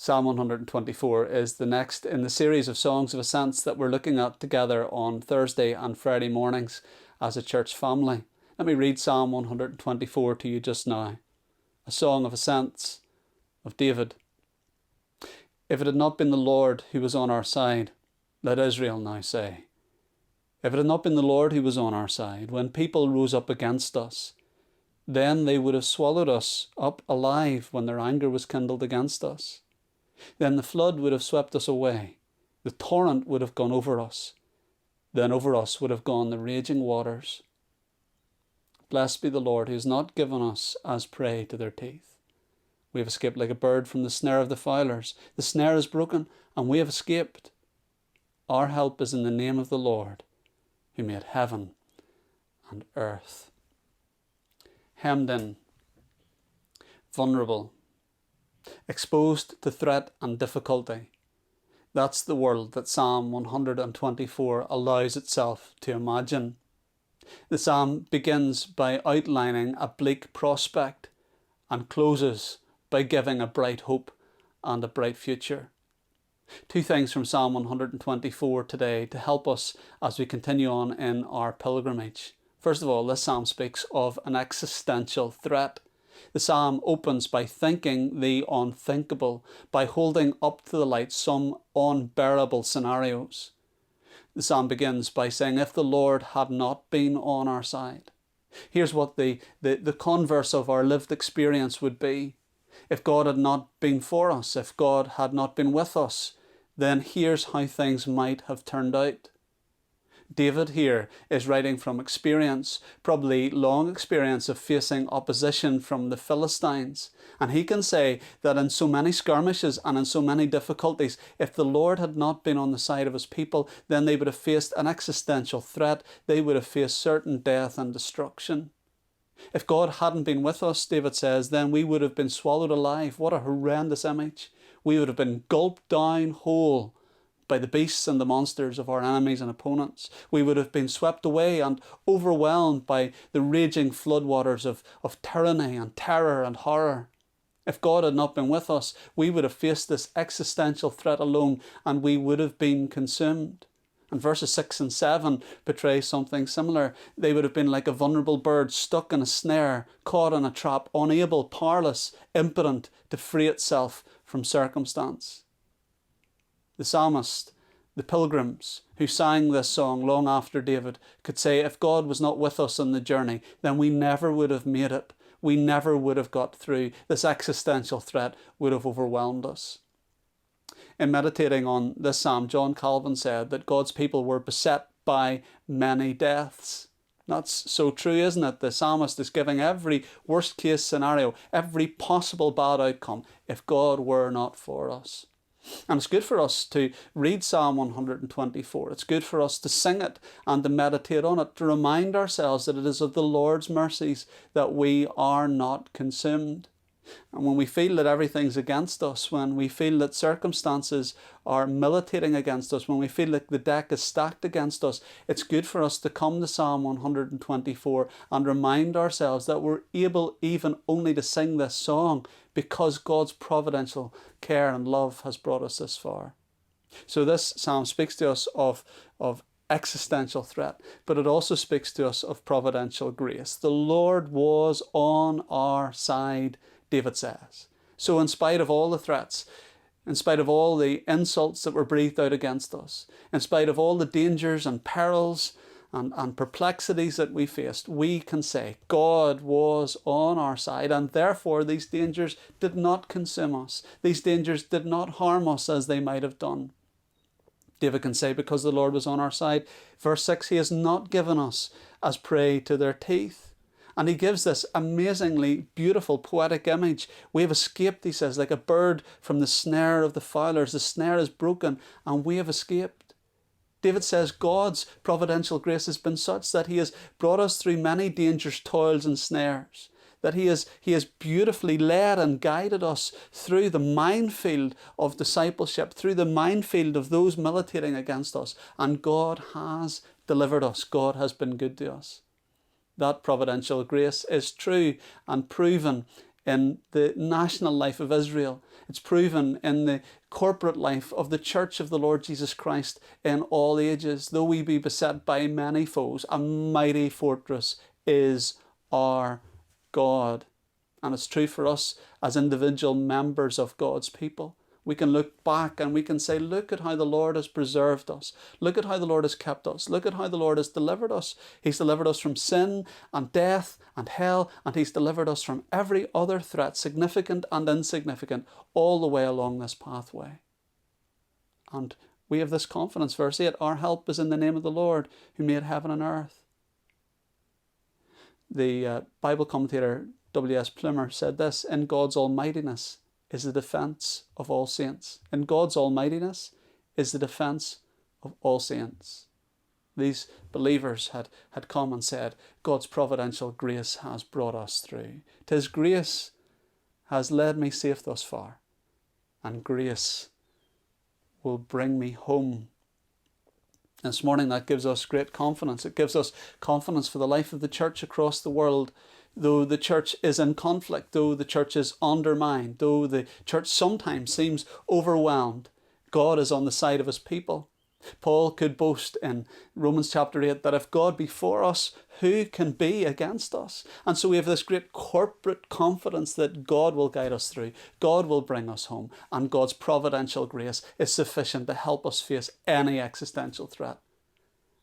Psalm 124 is the next in the series of songs of ascents that we're looking at together on Thursday and Friday mornings as a church family. Let me read Psalm 124 to you just now. A song of ascents of David. If it had not been the Lord who was on our side, let Israel now say. If it had not been the Lord who was on our side, when people rose up against us, then they would have swallowed us up alive when their anger was kindled against us. Then the flood would have swept us away. The torrent would have gone over us. Then over us would have gone the raging waters. Blessed be the Lord who has not given us as prey to their teeth. We have escaped like a bird from the snare of the fowlers. The snare is broken and we have escaped. Our help is in the name of the Lord, who made heaven and earth. Hemmed in, vulnerable, exposed to threat and difficulty. That's the world that Psalm 124 allows itself to imagine. The psalm begins by outlining a bleak prospect and closes by giving a bright hope and a bright future. Two things from Psalm 124 today to help us as we continue on in our pilgrimage. First of all, this psalm speaks of an existential threat. The psalm opens by thinking the unthinkable, by holding up to the light some unbearable scenarios. The psalm begins by saying, if the Lord had not been on our side. Here's what the converse of our lived experience would be. If God had not been for us, if God had not been with us, then here's how things might have turned out. David here is writing from experience, probably long experience of facing opposition from the Philistines. And he can say that in so many skirmishes and in so many difficulties, if the Lord had not been on the side of his people, then they would have faced an existential threat. They would have faced certain death and destruction. If God hadn't been with us, David says, then we would have been swallowed alive. What a horrendous image. We would have been gulped down whole by the beasts and the monsters of our enemies and opponents. We would have been swept away and overwhelmed by the raging floodwaters of tyranny and terror and horror. If God had not been with us, we would have faced this existential threat alone and we would have been consumed. And verses 6 and 7 portray something similar. They would have been like a vulnerable bird stuck in a snare, caught in a trap, unable, powerless, impotent to free itself from circumstance. The psalmist, the pilgrims who sang this song long after David could say, if God was not with us on the journey, then we never would have made it. We never would have got through. This existential threat would have overwhelmed us. In meditating on this psalm, John Calvin said that God's people were beset by many deaths. That's so true, isn't it? The psalmist is giving every worst case scenario, every possible bad outcome if God were not for us. And it's good for us to read Psalm 124. It's good for us to sing it and to meditate on it, to remind ourselves that it is of the Lord's mercies that we are not consumed. And when we feel that everything's against us, when we feel that circumstances are militating against us, when we feel like the deck is stacked against us, it's good for us to come to Psalm 124 and remind ourselves that we're able even only to sing this song because God's providential care and love has brought us this far. So this psalm speaks to us of existential threat, but it also speaks to us of providential grace. The Lord was on our side, David says. So in spite of all the threats, in spite of all the insults that were breathed out against us, in spite of all the dangers and perils and perplexities that we faced, we can say God was on our side, and therefore these dangers did not consume us. These dangers did not harm us as they might have done. David can say, because the Lord was on our side, verse 6, he has not given us as prey to their teeth. And he gives this amazingly beautiful poetic image. We have escaped, he says, like a bird from the snare of the fowlers. The snare is broken and we have escaped. David says God's providential grace has been such that he has brought us through many dangers, toils and snares. That he has beautifully led and guided us through the minefield of discipleship, through the minefield of those militating against us. And God has delivered us. God has been good to us. That providential grace is true and proven in the national life of Israel. It's proven in the corporate life of the Church of the Lord Jesus Christ in all ages. Though we be beset by many foes, a mighty fortress is our God. And it's true for us as individual members of God's people. We can look back and we can say, look at how the Lord has preserved us. Look at how the Lord has kept us. Look at how the Lord has delivered us. He's delivered us from sin and death and hell, and He's delivered us from every other threat, significant and insignificant, all the way along this pathway. And we have this confidence. Verse 8, our help is in the name of the Lord who made heaven and earth. The Bible commentator W.S. Plumer said this: in God's almightiness is the defence of all saints. In God's almightiness is the defence of all saints. These believers had come and said, God's providential grace has brought us through. 'Tis grace has led me safe thus far, and grace will bring me home. This morning that gives us great confidence. It gives us confidence for the life of the church across the world. Though the church is in conflict, though the church is undermined, though the church sometimes seems overwhelmed, God is on the side of His people. Paul could boast in Romans chapter 8 that if God be for us, who can be against us? And so we have this great corporate confidence that God will guide us through, God will bring us home, and God's providential grace is sufficient to help us face any existential threat.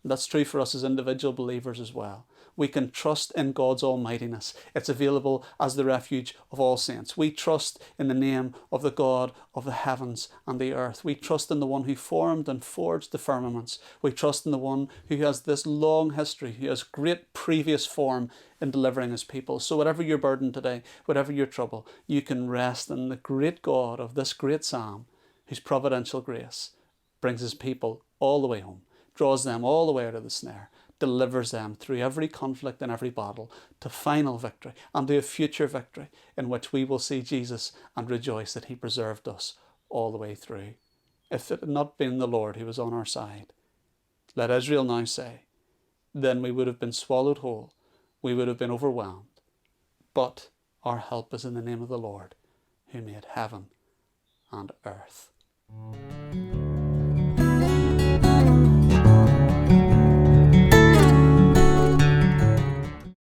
And that's true for us as individual believers as well. We can trust in God's almightiness. It's available as the refuge of all saints. We trust in the name of the God of the heavens and the earth. We trust in the one who formed and forged the firmaments. We trust in the one who has this long history, who has great previous form in delivering His people. So whatever your burden today, whatever your trouble, you can rest in the great God of this great psalm, whose providential grace brings His people all the way home, draws them all the way out of the snare, delivers them through every conflict and every battle to final victory and to a future victory in which we will see Jesus and rejoice that He preserved us all the way through. If it had not been the Lord who was on our side, let Israel now say, then we would have been swallowed whole, we would have been overwhelmed. But our help is in the name of the Lord who made heaven and earth.